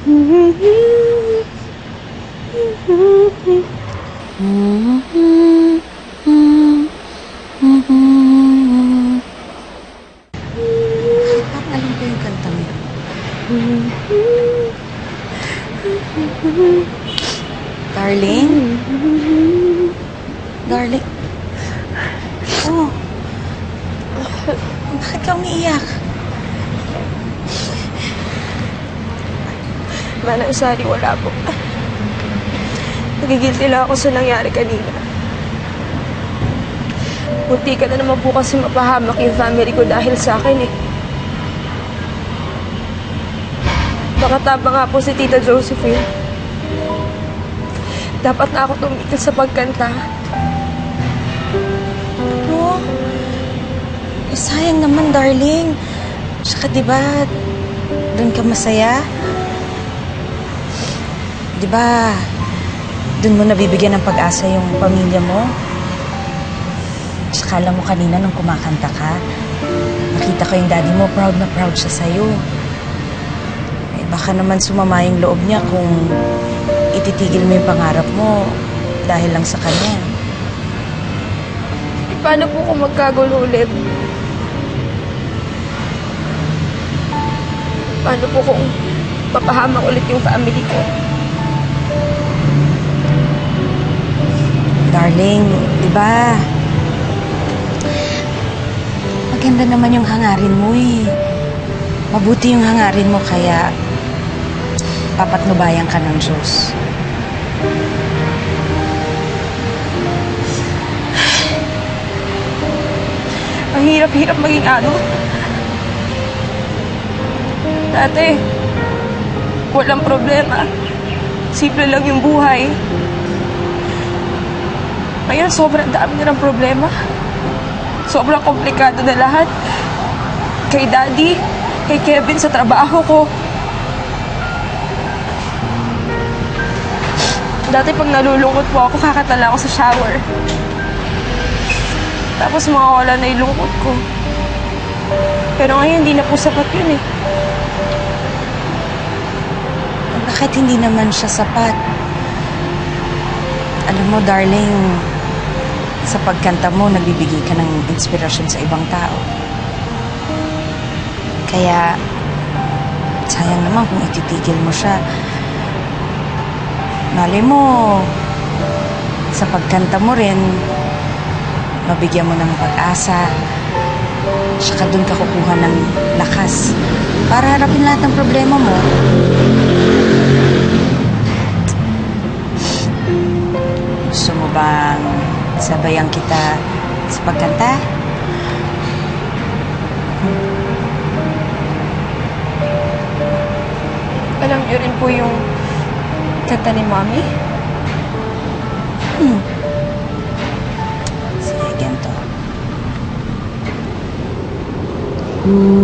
Parang alam ko yung kantang yun. Darling? Darling? Oh. Bakit ka umiiyak? Manang Sari, wala po. Nagigilty lang ako sa nangyari kanina. Munti ka na naman po kasi mapahamak yung family ko dahil sa akin eh. Nakatapa nga po si Tita Josephine. Dapat na ako tumigil sa pagkanta. Oh, sayang naman, darling. Tsaka diba, doon ka masaya? Diba, doon mo nabibigyan ng pag-asa yung pamilya mo? Tsaka alam mo kanina nung kumakanta ka, nakita ko yung daddy mo, proud na proud siya sa'yo. Eh, baka naman sumama yung loob niya kung ititigil mo yung pangarap mo dahil lang sa kanya. Paano po kung magkagulo ulit? Paano po kung mapahamak ulit yung family ko? Darling, di ba? Maganda naman yung hangarin mo eh. Mabuti yung hangarin mo kaya papatnubayan ka ng Diyos. Ang hirap-hirap maging ano. Dati, walang problema. Simple lang yung buhay. Ngayon, sobrang dami na ng problema. Sobrang komplikado na lahat. Kay Daddy, kay Kevin sa trabaho ko. Dati pag nalulungkot po ako, kakatala ako sa shower. Tapos mawawala na yung lungkot ko. Pero ngayon, hindi na po sapat yun eh. Bakit hindi naman siya sapat? Alam mo, darling, sa pagkanta mo, nagbibigay ka ng inspirasyon sa ibang tao. Kaya, sayang naman kung ititigil mo siya. Malay mo, sa pagkanta mo rin, mabigyan mo ng pag-asa. Saka doon ka kukuha ng lakas para harapin lahat ng problema mo. Gusto mo bang sabayan kita sa pagkanta? Alam niyo rin po yung kanta ni Mommy? Sige, ganito. Mm-hmm.